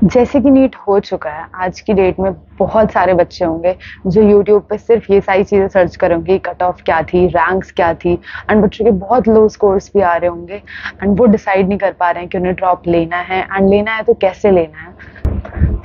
जैसे कि नीट हो चुका है, आज की डेट में बहुत सारे बच्चे होंगे जो यूट्यूब पे सिर्फ ये सारी चीज़ें सर्च करेंगे, कट ऑफ क्या थी, रैंक्स क्या थी। एंड बच्चों के बहुत लो स्कोर्स भी आ रहे होंगे एंड वो डिसाइड नहीं कर पा रहे हैं कि उन्हें ड्रॉप लेना है, एंड लेना है तो कैसे लेना है।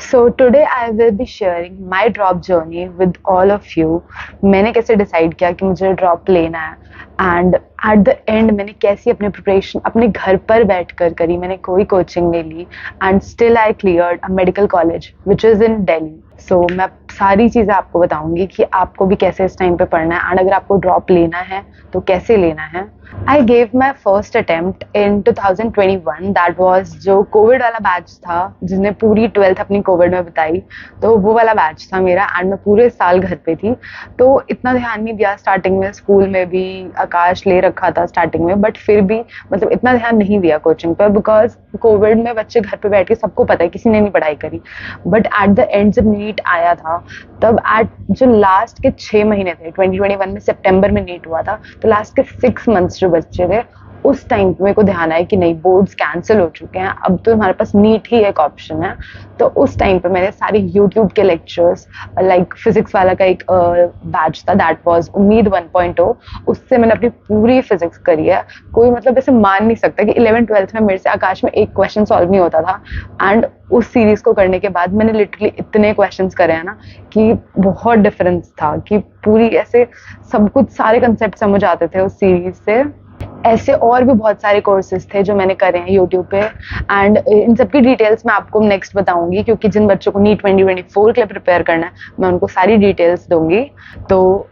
So today I will be sharing my drop journey with all of you। मैंने कैसे डिसाइड किया कि मुझे ड्रॉप लेना है, एंड एट द एंड मैंने कैसी अपनी प्रिपरेशन अपने घर पर बैठ कर करी, मैंने कोई कोचिंग नहीं ली, and still I cleared a medical college which is in Delhi. So मैं सारी चीज़ें आपको बताऊंगी कि आपको भी कैसे इस टाइम पे पढ़ना है, एंड अगर आपको ड्रॉप लेना है तो कैसे लेना है। I gave my first attempt in 2021। That was जो कोविड वाला बैच था, जिसने पूरी 12th अपनी कोविड में बिताई, तो वो वाला बैच था मेरा। एंड मैं पूरे साल घर पे थी, तो इतना ध्यान नहीं दिया स्टार्टिंग में। स्कूल में भी आकाश ले रखा था स्टार्टिंग में, बट फिर भी मतलब इतना ध्यान नहीं दिया कोचिंग पर, बिकॉज कोविड में बच्चे घर पे बैठ के, सबको पता है किसी ने नहीं पढ़ाई करी। बट एट द एंड जब नीट आया था, तब एट जो लास्ट के 6 महीने थे, 2021 में सितंबर में नीट हुआ था, तो लास्ट के 6 मंथ्स जो बच्चे थे, उस टाइम पे मेरे को ध्यान आया कि नहीं, बोर्ड्स कैंसिल हो चुके हैं, अब तो हमारे पास नीट ही एक ऑप्शन है। तो उस टाइम पे मैंने सारे यूट्यूब के लेक्चर्स, लाइक फिजिक्स वाला का एक बैच था, दैट वाज उम्मीद 1.0, उससे मैंने अपनी पूरी फिजिक्स करी है। कोई मतलब ऐसे मान नहीं सकता कि 11th-12th में मेरे से आकाश में एक क्वेश्चन सॉल्व नहीं होता था। एंड उस सीरीज को करने के बाद मैंने लिटरली इतने क्वेश्चंस करे हैं ना कि बहुत डिफरेंस था, कि पूरी ऐसे सब कुछ, सारे कंसेप्ट समझ आते थे उस सीरीज से। ऐसे और भी बहुत सारे कोर्सेज थे जो मैंने करे हैं यूट्यूब पे, एंड इन सबकी डिटेल्स मैं आपको नेक्स्ट बताऊंगी, क्योंकि जिन बच्चों को नीट 2024 के लिए प्रिपेयर करना है, मैं उनको सारी डिटेल्स दूंगी। तो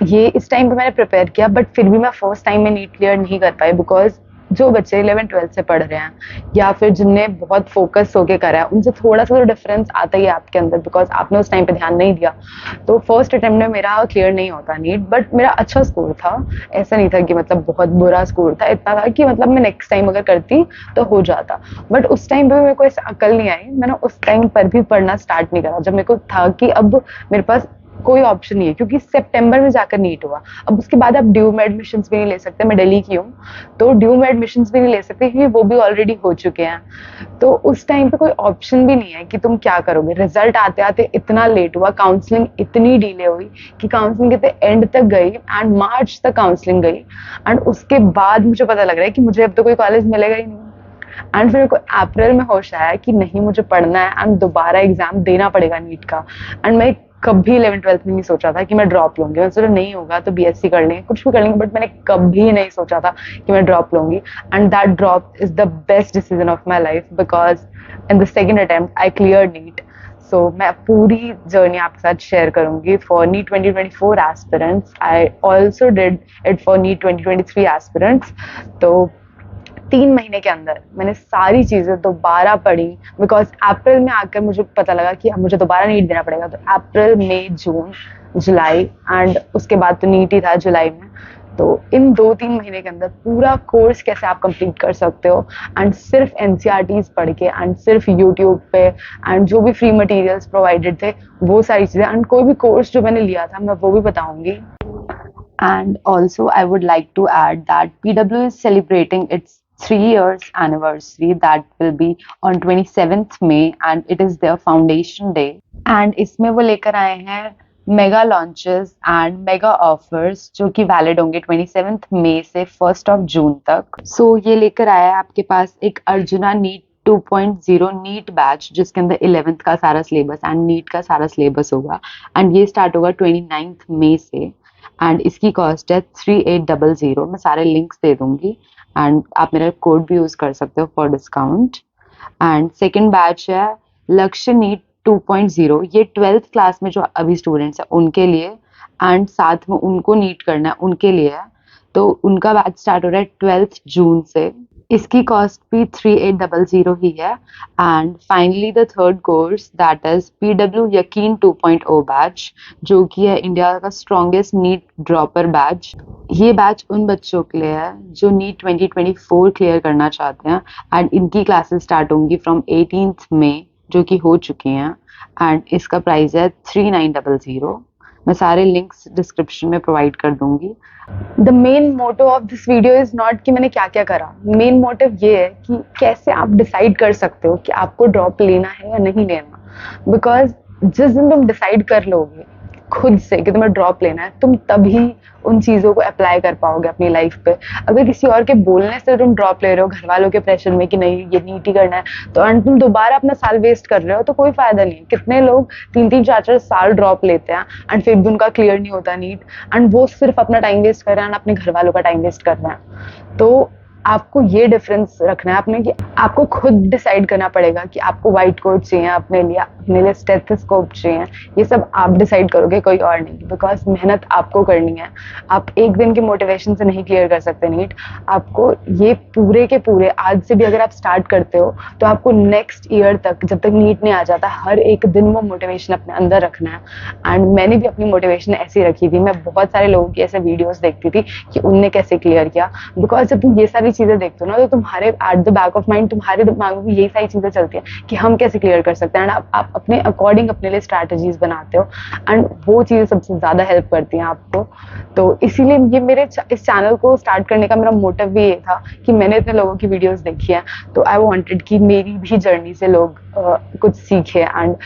ये इस टाइम पे मैंने प्रिपेयर किया, बट फिर भी मैं फर्स्ट टाइम में नीट क्लियर नहीं कर पाई, बिकॉज जो बच्चे 11th-12th से पढ़ रहे हैं या फिर जिनने बहुत फोकस होके करा है, उनसे थोड़ा सा तो डिफरेंस आता ही है आपके अंदर, बिकॉज आपने उस टाइम पे ध्यान नहीं दिया। तो फर्स्ट अटेम्प्ट में मेरा क्लियर नहीं होता नीट, बट मेरा अच्छा स्कोर था। ऐसा नहीं था कि मतलब बहुत बुरा स्कोर था, इतना था कि मतलब मैं नेक्स्ट टाइम अगर करती तो हो जाता। बट उस टाइम पे मेरे को ऐसे अकल नहीं आई, मैंने उस टाइम पर भी पढ़ना स्टार्ट नहीं करा, जब मेरे को था कि अब मेरे पास कोई ऑप्शन नहीं है, क्योंकि सितंबर में जाकर नीट हुआ। अब उसके बाद आप ड्यू में एडमिशंस भी नहीं ले सकते, मैं दिल्ली की हूँ, तो ड्यू में एडमिशंस भी नहीं ले सकते, क्योंकि वो भी ऑलरेडी हो चुके हैं। तो उस टाइम पे कोई ऑप्शन भी नहीं है कि तुम क्या करोगे। रिजल्ट आते आते इतना लेट हुआ, काउंसलिंग इतनी डिले हुई कि काउंसलिंग के एंड तक गई, एंड मार्च तक काउंसलिंग गई। एंड उसके बाद मुझे पता लग रहा है कि मुझे अब तो कोई कॉलेज मिलेगा ही नहीं। एंड फिर मेरे को अप्रैल में होश आया कि नहीं, मुझे पढ़ना है एंड दोबारा एग्जाम देना पड़ेगा नीट का। एंड मैं कभी 11th-12th में नहीं सोचा था कि मैं ड्रॉप लूंगी। मैं सोचा नहीं होगा तो बीएससी कर लेंगे, कुछ भी कर लेंगे, बट मैंने कभी नहीं सोचा था कि मैं ड्रॉप लूंगी। And that drop is the best decision of my life, because in the second attempt I clear NEET. So मैं पूरी जर्नी आपके साथ शेयर करूंगी for NEET 2024 aspirants. I also did it for NEET 2023 aspirants. तो 3 महीने के अंदर मैंने सारी चीजें दोबारा पढ़ी, बिकॉज अप्रैल में आकर मुझे पता लगा कि अब मुझे दोबारा नीट देना पड़ेगा। तो अप्रैल, मई, जून, जुलाई, एंड उसके बाद तो नीट ही था जुलाई में। तो इन 2-3 महीने के अंदर पूरा कोर्स कैसे आप कंप्लीट कर सकते हो, एंड सिर्फ एनसीईआरटीज पढ़ के, एंड सिर्फ यूट्यूब पे, एंड जो भी फ्री मटेरियल्स प्रोवाइडेड थे वो सारी चीजें, एंड कोई भी कोर्स जो मैंने लिया था मैं वो भी बताऊंगी। And also, I would like to add that PW is celebrating its 3 years anniversary, that will be on 27th May, and it is their foundation day. And इसमें वो लेकर आए हैं mega launches and mega offers, जो कि valid होंगे 27th मई से 1st of June तक। सो ये लेकर आया है आपके पास एक अर्जुना नीट 2.0 नीट बैच, जिसके अंदर 11th का सारा सिलेबस एंड नीट का सारा सिलेबस होगा, एंड ये स्टार्ट होगा 29th मई से, एंड इसकी कॉस्ट है 3800। मैं सारे लिंक्स दे दूंगी, एंड आप मेरा कोड भी यूज कर सकते हो for discount. And second batch है लक्ष्य नीट 2.0, ये 12th क्लास में जो अभी स्टूडेंट्स हैं उनके लिए, एंड साथ में उनको नीट करना है उनके लिए है। तो उनका बैच स्टार्ट हो रहा है 12th जून से। इसकी कॉस्ट भी 3800 ही है। And finally the third course, that is PW Yakeen 2.0 batch, जो कि है इंडिया का स्ट्रॉन्गेस्ट नीट ड्रॉपर बैच। ये बैच उन बच्चों के लिए है जो नीट 2024 क्लियर करना चाहते हैं, एंड इनकी क्लासेस स्टार्ट होंगी फ्रॉम 18th मई, जो कि हो चुकी हैं, एंड इसका प्राइस है 3900। मैं सारे लिंक्स डिस्क्रिप्शन में प्रोवाइड कर दूंगी। The main motto of this video is not कि मैंने क्या क्या करा, मेन मोटिव ये है कि कैसे आप डिसाइड कर सकते हो कि आपको ड्रॉप लेना है या नहीं लेना। बिकॉज जिस दिन तुम डिसाइड कर लोगे खुद से कि तुम्हें ड्रॉप लेना है, तुम तभी उन चीजों को अप्लाई कर पाओगे अपनी लाइफ पे। अगर किसी और के बोलने से तुम ड्रॉप ले रहे हो, घर वालों के प्रेशर में कि नहीं ये नीट ही करना है, तो एंड तुम दोबारा अपना साल वेस्ट कर रहे हो, तो कोई फायदा नहीं है। कितने लोग 3-3 4-4 साल ड्रॉप लेते हैं एंड फिर भी उनका क्लियर नहीं होता नीट, एंड वो सिर्फ अपना टाइम वेस्ट कर रहे हैं, अपने घर वालों का टाइम वेस्ट कर रहे हैं। तो आपको ये डिफरेंस रखना है अपने कि आपको खुद डिसाइड करना पड़ेगा कि आपको व्हाइट कोट चाहिए अपने लिए स्टेथोस्कोप चाहिए। ये सब आप डिसाइड करोगे, कोई और नहीं। बिकॉज मेहनत आपको करनी है। आप एक दिन के मोटिवेशन से नहीं क्लियर कर सकते नीट। आपको ये पूरे के पूरे आज से भी अगर आप स्टार्ट करते हो तो आपको नेक्स्ट ईयर तक, जब तक नीट नहीं आ जाता, हर एक दिन वो मोटिवेशन अपने अंदर रखना है। एंड मैंने भी अपनी मोटिवेशन ऐसी रखी थी। मैं बहुत सारे लोगों की ऐसे वीडियोस देखती थी कि उनने कैसे क्लियर किया। बिकॉज जब तुम ये सारी चीजें देखते हो ना, तो तुम्हारे at the back of mind तुम्हारे दिमाग में यही सारी चीजें चलती हैं कि हम कैसे क्लियर कर सकते हैं। एंड आप अपने अकॉर्डिंग अपने लिए स्ट्रैटेजीज बनाते हो, एंड वो चीजें सबसे ज्यादा हेल्प करती हैं आपको। तो इसीलिए ये मेरे इस चैनल को स्टार्ट करने का मेरा मोटिव भी ये था कि मैंने इतने लोगों की वीडियोस देखी है, तो आई वांटेड कि मेरी भी जर्नी से लोग कुछ सीखे एंड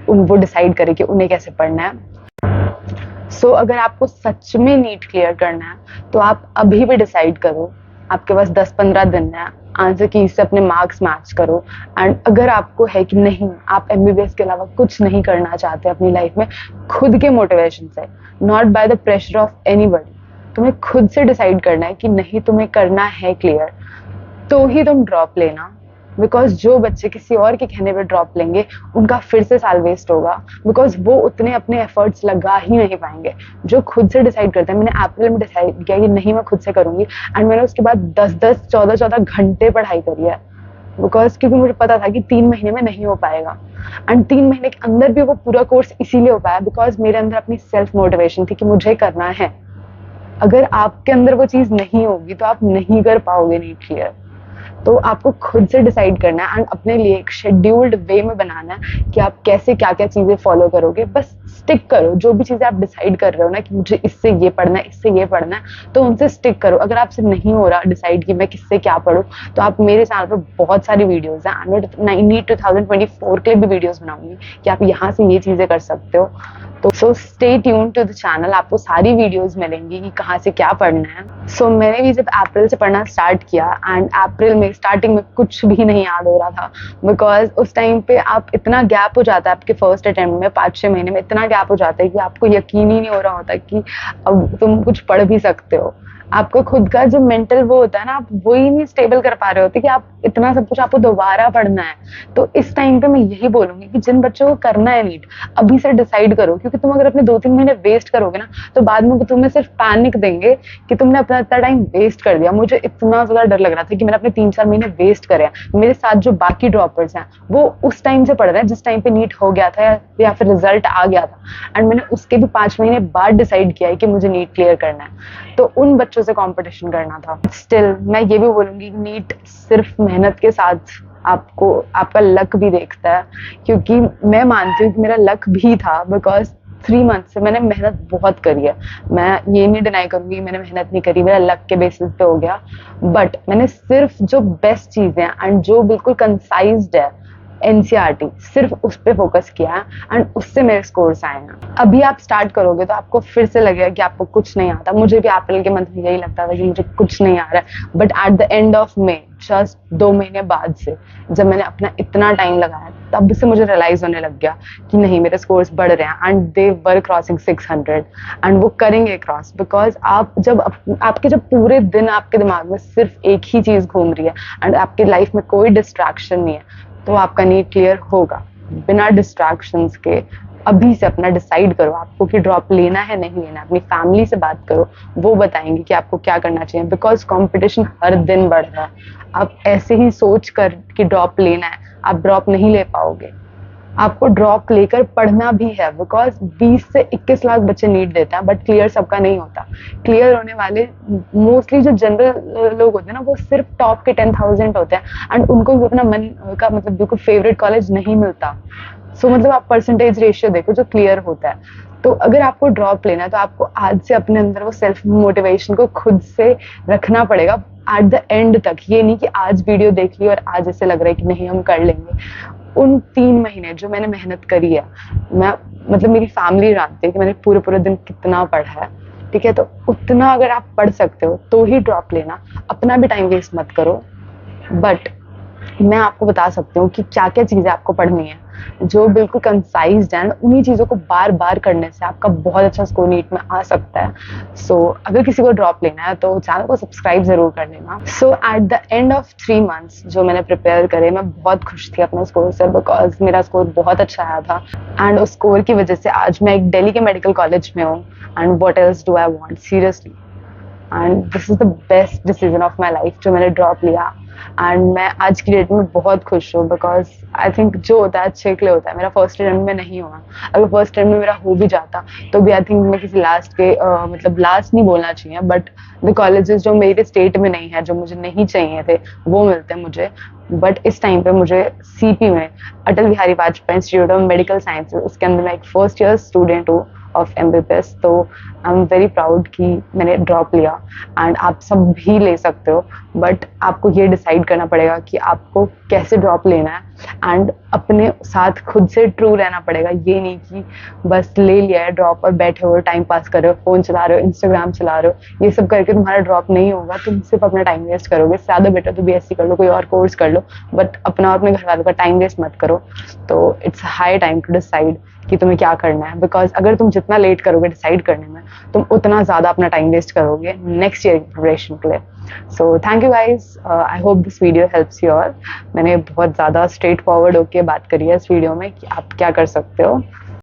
वो डिसाइड करें कि उन्हें कैसे पढ़ना है। सो अगर आपको सच में नीट क्लियर करना है तो आप अभी भी डिसाइड करो। आपके पास 10-15 दिन है, आंसर की से अपने मार्क्स मैच करो। एंड अगर आपको है कि नहीं, आप एमबीबीएस के अलावा कुछ नहीं करना चाहते अपनी लाइफ में, खुद के मोटिवेशन से, not by the pressure of anybody, तुम्हें खुद से डिसाइड करना है कि नहीं तुम्हें करना है क्लियर, तो ही तुम ड्रॉप लेना। बिकॉज जो बच्चे किसी और के कहने पे ड्रॉप लेंगे उनका फिर से साल वेस्ट होगा, बिकॉज वो उतने अपने एफर्ट्स लगा ही नहीं पाएंगे। जो खुद से डिसाइड करते हैं, मैंने अप्रैल में डिसाइड किया कि नहीं मैं खुद से करूंगी, एंड मैंने उसके बाद 10-10 14-14 घंटे पढ़ाई करी है। बिकॉज क्योंकि मुझे पता था कि 3 महीने में नहीं हो पाएगा, एंड 3 महीने के अंदर भी वो पूरा कोर्स इसीलिए हो पाया बिकॉज मेरे अंदर अपनी सेल्फ मोटिवेशन थी कि मुझे करना है। अगर आपके अंदर वो चीज नहीं होगी तो आप नहीं कर पाओगे नीट क्लियर। तो आपको खुद से डिसाइड करना है एंड अपने लिए एक शेड्यूल्ड वे में बनाना है कि आप कैसे क्या क्या चीजें फॉलो करोगे। बस स्टिक करो, जो भी चीजें आप डिसाइड कर रहे हो ना कि मुझे इससे ये पढ़ना है, इससे ये पढ़ना है, तो उनसे स्टिक करो। अगर आपसे नहीं हो रहा डिसाइड कि मैं किससे क्या पढूं, तो आप मेरे चैनल पर बहुत सारी वीडियोस हैं, नीट 2024 के लिए भी वीडियोस बनाऊंगी कि आप यहाँ से ये चीजें कर सकते हो। तो so stay tune to the channel, आपको सारी वीडियोस मिलेंगी कि कहाँ से क्या पढ़ना है। सो मैंने भी जब अप्रैल से पढ़ना स्टार्ट किया, एंड अप्रैल में स्टार्टिंग में कुछ भी नहीं याद हो रहा था, बिकॉज उस टाइम पे आप इतना गैप हो जाता है आपके फर्स्ट अटेम्प्ट में, 5-6 महीने में इतना गैप हो जाता है कि आपको यकीन ही नहीं हो रहा होता कि अब तुम कुछ पढ़ भी सकते हो। आपको खुद का जो मेंटल वो होता है ना, आप वो ही नहीं स्टेबल कर पा रहे होते कि आप इतना सब कुछ आपको दोबारा पढ़ना है। तो इस टाइम पे मैं यही बोलूंगी कि जिन बच्चों को करना है नीट, अभी से डिसाइड करो, क्योंकि तुम अगर अपने 2-3 महीने वेस्ट करोगे ना, तो बाद में तुम्हें सिर्फ पैनिक देंगे कि तुमने अपना इतना टाइम वेस्ट कर दिया। मुझे इतना ज्यादा डर लग रहा था कि मैंने अपने 3-4 महीने वेस्ट करे। मेरे साथ जो बाकी ड्रॉपर्स हैं वो उस टाइम से पढ़ रहे हैं जिस टाइम पे नीट हो गया था या फिर रिजल्ट आ गया था, एंड मैंने उसके भी 5 महीने बाद डिसाइड किया है कि मुझे नीट क्लियर करना है। तो उन बच्चों से कंपटीशन करना था। स्टिल मैं ये भी बोलूंगी, नीट सिर्फ मेहनत के साथ आपको आपका लक भी देखता है, क्योंकि मैं मानती हूँ कि मेरा लक भी था। बिकॉज 3 मंथ से मैंने मेहनत बहुत करी है, मैं ये नहीं डिनाई करूंगी मैंने मेहनत नहीं करी, मेरा लक के बेसिस पे हो गया। बट मैंने सिर्फ जो बेस्ट चीजें एंड जो बिल्कुल कंसाइज्ड है एनसीईआरटी, सिर्फ उस पे फोकस किया है, एंड उससे मेरे स्कोर्स आए हैं। अभी आप स्टार्ट करोगे तो आपको फिर से लगेगा कि आपको कुछ नहीं आता। मुझे भी अप्रैल के मंथ में यही लगता था कि मुझे कुछ नहीं आ रहा है, but at the end of May, just 2 महीने बाद से जब मैंने अपना इतना टाइम लगाया, तब से मुझे रियलाइज होने लग गया कि नहीं मेरे स्कोर्स बढ़ रहे हैं, and they were crossing 600, and वो करेंगे क्रॉस। बिकॉज आप जब आपके जब पूरे दिन आपके दिमाग में सिर्फ एक ही चीज घूम रही है एंड आपकी लाइफ में कोई डिस्ट्रैक्शन नहीं है, तो आपका नीट क्लियर होगा बिना डिस्ट्रैक्शंस के। अभी से अपना डिसाइड करो आपको कि ड्रॉप लेना है नहीं लेना। अपनी फैमिली से बात करो, वो बताएंगे कि आपको क्या करना चाहिए। बिकॉज कंपटीशन हर दिन बढ़ रहा है। आप ऐसे ही सोच कर कि ड्रॉप लेना है, आप ड्रॉप नहीं ले पाओगे। आपको ड्रॉप लेकर पढ़ना भी है, बिकॉज 20 से 21 लाख बच्चे नीट देते हैं, बट क्लियर सबका नहीं होता। क्लियर होने वाले मोस्टली जो जनरल लोग होते हैं ना, वो सिर्फ टॉप के 10,000 होते हैं, एंड उनको भी अपना मन का मतलब बिल्कुल फेवरेट कॉलेज नहीं मिलता। सो मतलब आप परसेंटेज रेशियो देखो जो क्लियर होता है। तो अगर आपको ड्रॉप लेना है तो आपको आज से अपने अंदर वो सेल्फ मोटिवेशन को खुद से रखना पड़ेगा एट द एंड तक। ये नहीं कि आज वीडियो देख ली और आज ऐसे लग रहा है कि नहीं हम कर लेंगे। उन 3 महीने जो मैंने मेहनत करी है, मैं मतलब मेरी फैमिली जानती है कि मैंने पूरे पूरे दिन कितना पढ़ा है, ठीक है। तो उतना अगर आप पढ़ सकते हो तो ही ड्रॉप लेना, अपना भी टाइम वेस्ट मत करो। बट मैं आपको बता सकती हूँ कि क्या क्या चीजें आपको पढ़नी है जो बिल्कुल कंसाइज्ड एंड उन्हीं चीजों को बार बार करने से आपका बहुत अच्छा स्कोर नीट में आ सकता है। सो अगर किसी को ड्रॉप लेना है तो चैनल को सब्सक्राइब जरूर कर लेना। So at the end of 3 months जो मैंने प्रिपेयर करे, मैं बहुत खुश थी अपने स्कोर से, बिकॉज मेरा स्कोर बहुत अच्छा आया था एंड उस स्कोर की वजह से आज मैं एक दिल्ली के मेडिकल कॉलेज में हूँ। And what else do I want seriously. And this is the best decision of my life जो मैंने ड्रॉप लिया। एंड मैं आज की डेट में बहुत खुश हूँ, बिकॉज आई थिंक जो होता है अच्छे के लिए होता है। मेरा फर्स्ट अटेम्प्ट में नहीं हुआ, अगर फर्स्ट अटेम्प्ट में मेरा हो भी जाता तो भी आई थिंक मैं किसी लास्ट के मतलब लास्ट नहीं बोलना चाहिए, बट द कॉलेजेस जो मेरे स्टेट में नहीं है, जो मुझे नहीं चाहिए थे, वो मिलते मुझे। बट इस टाइम पे मुझे सीपी में Atal Bihari Vajpayee Institute of Medical Sciences, उसके अंदर मैं एक फर्स्ट ईयर स्टूडेंट हूँ ऑफ MBBS। तो आई एम वेरी प्राउड कि मैंने ड्रॉप लिया। एंड आप सब भी ले सकते हो, बट आपको ये डिसाइड करना पड़ेगा कि आपको कैसे ड्रॉप लेना है एंड अपने साथ खुद से ट्रू रहना पड़ेगा। ये नहीं कि बस ले लिया है ड्रॉप और बैठे हो टाइम पास कर रहे हो, फोन चला रहे हो, इंस्टाग्राम चला रहे हो, ये सब करके तुम्हारा ड्रॉप नहीं होगा। तुम सिर्फ अपना टाइम वेस्ट करोगे। ज़्यादा बेटर तो BSc कर लो, कोई और कोर्स कर लो, बट अपना और अपने घर वालों का टाइम वेस्ट मत करो। तो it's high time to decide कि तुम्हें क्या करना है, बिकॉज अगर तुम जितना लेट करोगे डिसाइड करने में, तुम उतना ज़्यादा अपना टाइम वेस्ट करोगे नेक्स्ट ईयर की प्रिपरेशन के लिए। So thank you guys, I hope this video helps you all. मैंने बहुत ज़्यादा स्ट्रेट फॉरवर्ड होके बात करी है इस वीडियो में कि आप क्या कर सकते हो।